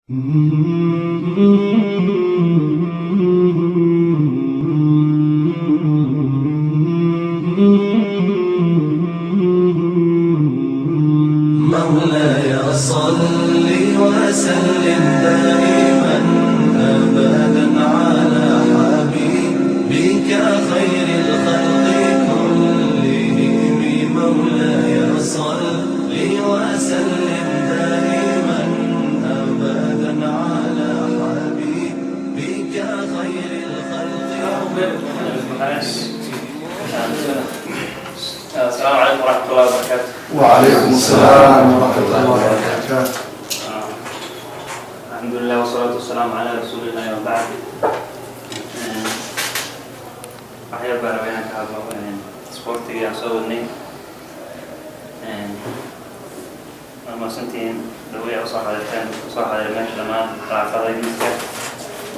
مولاي صل وسلم دائما أبدا على حبيبك خير الخلق كلهم. مولاي صل وسلم دائما أبدا على حبيبك خير الخلق. السلام عليكم ورحمة الله وبركاته. وعليكم السلام ورحمة الله وبركاته. الحمد لله والصلاة والسلام على رسول الله وبعد. أحيانا بروينا كهذا سبورتي أسووني لما سنتين دوية وصاحة الثاني وصاحة الماشي لما رعف هذا المسكة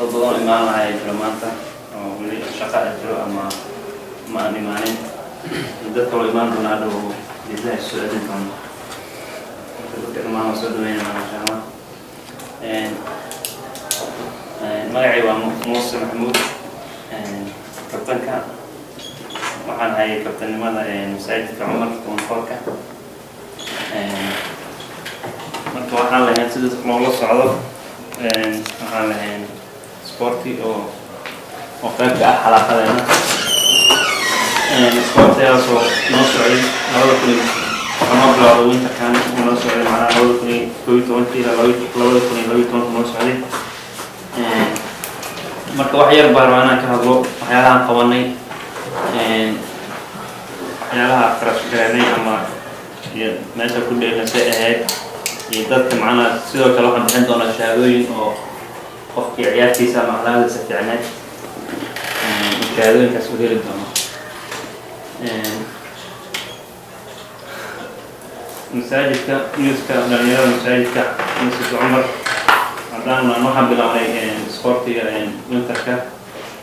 ضدون إمام هاي جرمانتا ولي شقاء الجرو أما ما إمامين ذكر الإمام رونالدو لله السعودي كان ذكر الإمام السعودي ما شاء الله. مقعي وموسى محمود كابتن كان وحان هاي كابتن لماذا مساعد كعمر ونفركة marka waxaan lahayn sida loola socdo waxaan lahayn sporti oo qaybka ah xalaqadeena sportigaasoo noo socday labada kun ama bilowda winter kan noo socday macnaha labada kun iyo 12 ilaa labada kun iyo 12 noo socday. marka wax yar baan rabaa inaan ka hadlo waxyaalahaan qabanay waxyaalaha kharash gareynay ama meesha ku dheelasay ahayd iyo dadka macnaha sidoo kale waxaan bixin doonaa shahaadooyin oo qofkii ciyaartiisa ama akhlaaqdiisa fiicneed shahaadooyinkaas u heli doono. masaajidka yuuska dhalinyarada masaajidka masjid cumar haddaan waxaan bilownay sportiga winterka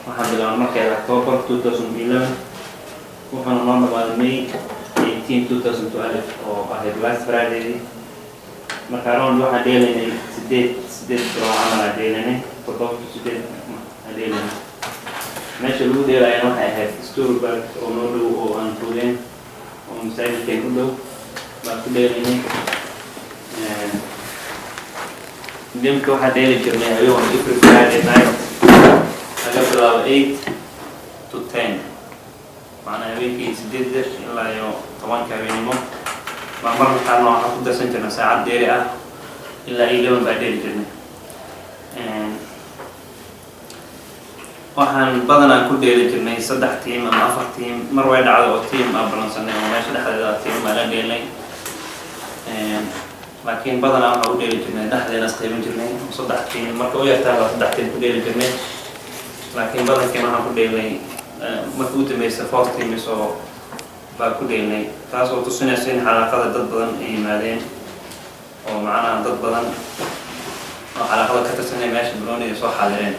waxaan bilownay markay October 2011 waxaana noo dhamaaday May 18 2012 oo ahayd last Friday. marka round waxaan dheelaynay sideed bilo camal aan dheelaynay 7 dheelaynay. meesha lagu dheelayana waxay ahayd Stuhlbarg oo noo dhow oo aan fogeen oo masaajidkeen u dhow baan ku dheelaynay. gameka waxaan dheeli jirnay habeen every Friday night laga bilaabo 8 to 10 macnaha habeenkii 8 ilaa iyo 10 habeenimo mar waxaan waxaan ku darsan jirnay saacad dheeri ah ilaa 11 baan dheeli jirnay. waxaan badanaa ku dheeli jirnay 3 tiim ama 4 tiim mar way dhacdo oo tiim aan balansanay oo meesha dhexdeeda tiim baan la dheelnay laakiin badanaa waxaan u dheeli jirnay dhexdeena isqaybin jirnay 3 tiim marka u yartaa 3 tiim ku dheeli jirnay laakiin badankeena waxaan ku dheelnay marka u dambaysa 4 tiimis oo baan ku dheelnay taasoo tusinaysa in xalaaqada dad badan ay yimaadeen oo macnaha dad badan oo xalaaqada ka tirsanay meesha banooniga soo xaadireen.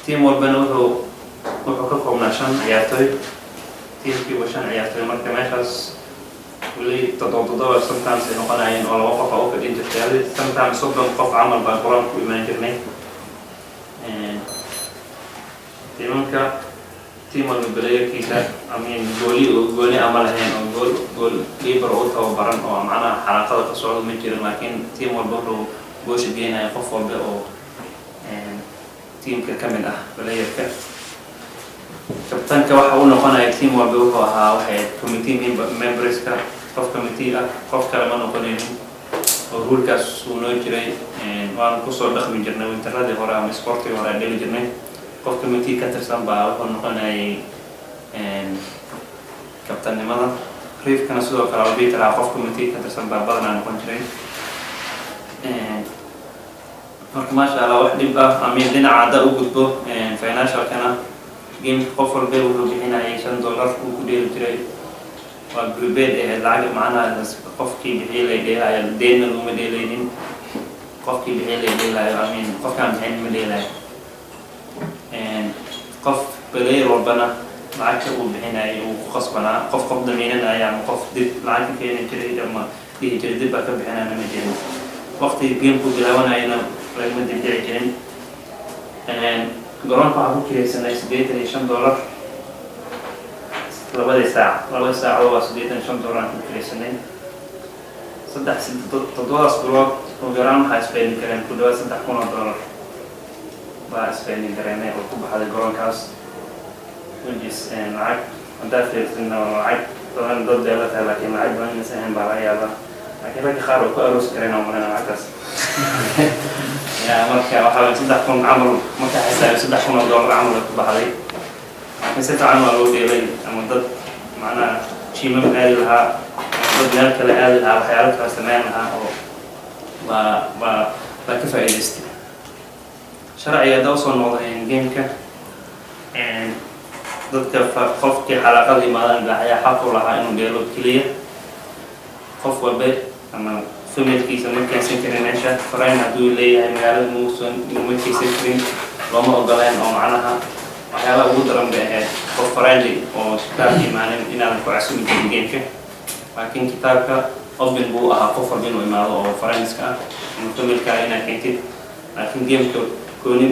tiim walbana wuxuu ka koobnaa 5 ciyaartooy tiimkiiba 5 ciyaartooy marka meeshaas weli toddoba sometimes ay noqonayeen oo 2 qof u fadhin jirtay sometimes 30 qof camal baan quraan ku imaan jirnay. tiimanka tiim walba belayarkiisa gooli ama lahayn oo gool liibar u tababaran oo macnaha xalaaqada ka socdo ma jirin laakiin tiim walba wuxuu goosha geenaya qof walba oo tiimka ka mid ah belayarka. kabtanka waxa uu noqonaya tiim walba wuxuu ahaa waxay committee memberska qof committee ah qof kale ma noqonaynin oo ruulkaas uu noo jiray waanu kusoo dhaqmi jirnay winteradii hore ama sportiga hore aan dheli jirnay. qof committee ka tirsan baa wuxuu noqonayay kabtannimada riifkana sidoo kale bii karaa qof committee ka tirsan baa badanaa noqon jiray. marka maasha Allah wax dhib ah ama dhinaca hadda u gudbo financialkana gameka qof walba wuxuu bixinayay $5 uu ku dheeli jiray waa prepaid lacag macnaha qofkii bixiyay la dheelaayo deena uma dheelaynin qofkii bixiyay la dheelaayo qofkaan bixin ma dheelaayo. qof player walbana lacagta uu bixinayay uu ku qasbanaa qof damiinanaya ama qof dib lacag keeni jiray ama dhihi jiray dib baa ka bixinayna ma jirin waqti gameku bilaabanayna lagama dibdhici jirin garoonka waxaan ku kiraysanay $85 labadii saacadood waa $85 aan ku kiraysanay toddobadas bilood oo garaan waxaa isbeyni kareen ku dhawaad $3,000 baa isbeyni kareenay oo ku baxday garoonkaas wajis lacag haddaa fiirsanna lacag badan dad bay la tahay laakiin lacag badan inaysan ahayn baa laga yaabaa laakiin ragga qaar oo ku aroosi kareen oo marina lacagtaas ya marka waxaa 3,000 camal marka xisaabi $3,000 camal ku baxday laakiin si fiican waa loo dheelay ama dad macnaha jiimam aadi lahaa dad meel kale aadi lahaa waxyaalo kala sameyn lahaa oo baa ka faa'iidaystay sharciga hadda usoo noqday gameka dadka qofkii xalaaqada yimaadaan ayaa xaq u lahaa inuu dheelo keliya qof walba ama familkiisa ma keensan karin meesha farayn hadduu leeyahay magaalada ma keensan karin looma ogoleen oo macnaha waxyaalaha ugu daran bay ahayd qof farayli oo kitaabka imaanin inaadan ku casumi karin gameka laakiin kitaabka open buu ahaa qof walba inuu imaado oo farayniska ah ama familkaa inaad keentid laakiin gameka gooni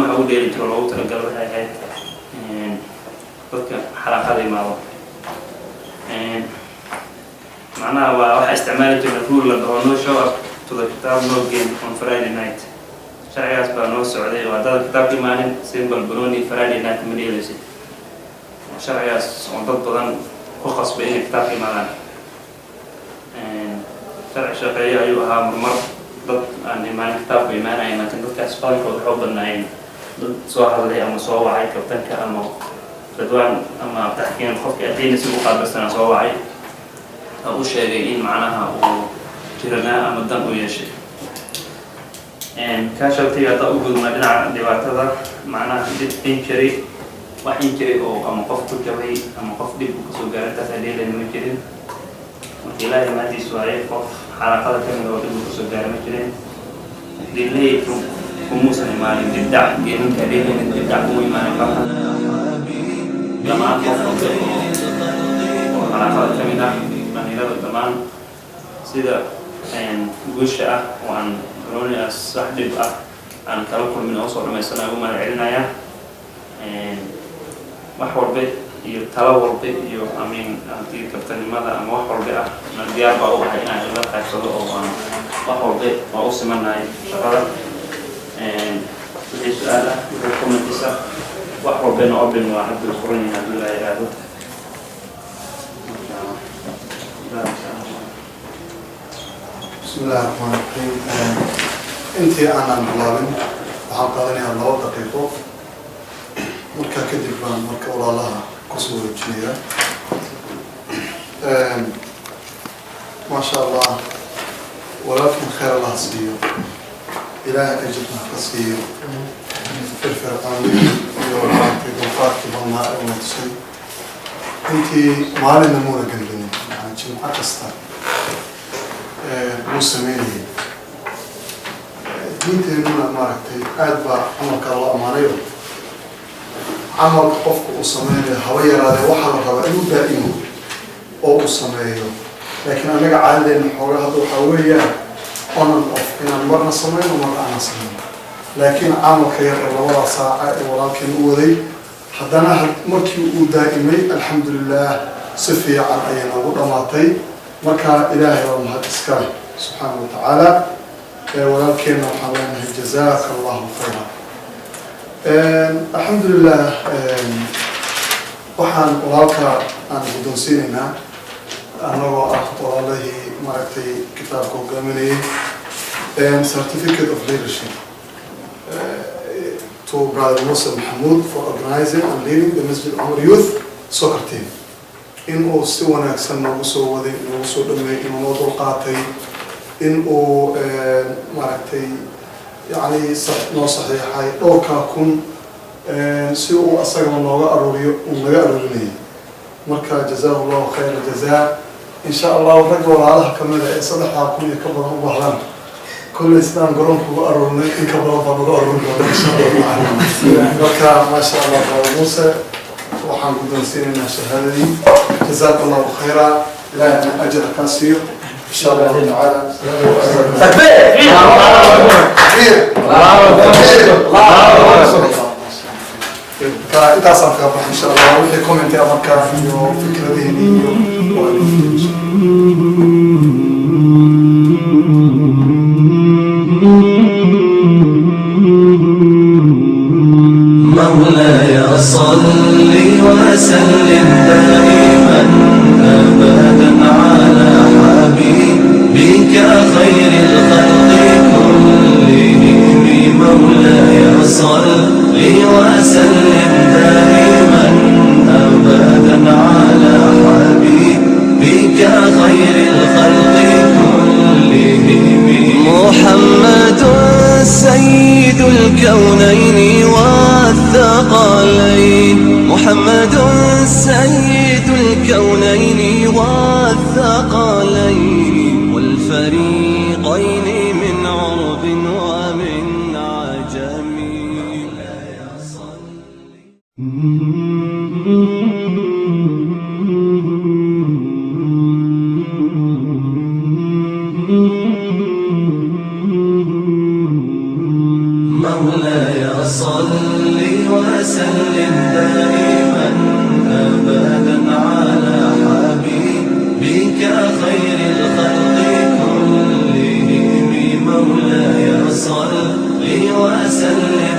waxa u dheeli jiro loogu talagalo waxay ahayd dadka xalaaqada imaado macnaha waa waxa isticmaali jirna rule la dhaho no show up to the kitab no game on Friday night sharcigaas baa noo socday waa dad kitaabka imaanin simple baroni Friday night ma dheelaysid sharcigaas oo dad badan ku qasbay inay kitaabka imaadaan sharci shaqeeyo ayuu ahaa marmar dad aan imaanin kitaabka imaanayn laakiin dadkaas badankooda waxay u badnaayeen dad soo hadlay ama soo wacay kabtanka ama dadwaan ama taxkiin qofka adeyna si u qaabilsana soo wacay u sheegay in macnaha uu jiranaa ama dan u yeeshay casualty hadda u gudubna dhinaca dhibaatada macnaha injury wax injury oo ama qof ku jabay ama qof dhib u kasoo gaaray taas adeylan ma jirin marka ilaahay mahadiis waaye qof xalaaqada kamid oo dhib u kasoo gaaray ma jirin delay kumuusan imaanin dibdac geeminka adeylan dibdac kuma imaanin marka jamaan qof walba oo xalaaqada kamid ah dhalinyarada dhammaan sida guusha ah oo aan baronias sax dhib ah aan kala kulmin oo soo dhamaysana ugu mahad celinaya wax walba iyo talo walba iyo haddii kabtanimada ama wax walba ah na diyaar baa u ahay inaan ila qaybsado oo aan wax walba waa u simanahay shaqada wixii su-aal ah wixii commentiisa wax walbana open waa hadda furan yahay haddii la yidhaahdo بسم الله الرحمن الرحيم. أنت أنا ملابن وحققني على الله دقيقة. مركا كدبان مركا ولا لها كسور الجنية. ما شاء الله ولكن خير الله سيء. إله أجدنا قصير. في الفرقان يوم في الوفاة كبرنا المتصل. أنت ما لنا مورا قلبنا يعني جمعة كستا. مسلمين دينتنا ماركتي أدبا عملك الله أمانيو عمل قفك أصميني هوية هذا وحل الربا إنه دائما أو أصميني لكن أنا قاعد لأن حوالي هذا حوية أنا الأف إن مرنا صمين ومرنا أنا صمين لكن عمل خير الله ساعة ولكن أوذي حدنا مركي دائمي الحمد لله صفي عن أينا ورماتي مركا إلهي ومهد إسكاي سبحانه وتعالى ولكن وحاولنا جزاك الله خيرا الحمد لله وحان ولالك أنا بدون سيننا أنا والله مركتي كتاب كوغاميني Certificate of Leadership to Brother Musa Mahmoud for organizing and leading the Masjid Umar Youth Soccer Team إنه سوى نكسر نوصل وذي نوصل دمي إنه موضوع قاتي إنه مرتي يعني نصحي حي لو كون سوى أصلا من نوع أروري مركا جزاه الله خير الجزاء إن شاء الله ورجع على كمان صدق عقولي كبر وبهلان كل إسلام قرون هو أروري إن كبر وبهلان إن شاء الله مركا ما شاء الله موسى وحن بدون سيرنا شهادتي جزاك الله خيرا لا أجر كثير إن شاء الله تعالى. تكبير. inta asaan kaga baxay insha Allah wixii comment ama markaa iyo fikradihiin iyo مولاي صل وسلم دائما أبدا على حبيبك خير الخلق كلهم مولاي صل وسلم دائما أبدا على حبيبك خير الخلق كلهم محمد سيد الكونين والثقلين محمد سيد الكونين والثقلين والفريقين من عرب ومن عجم مولاي صل وسلم دائما أبدا على حبيبك خير الخلق كلهم مولاي صل وسلم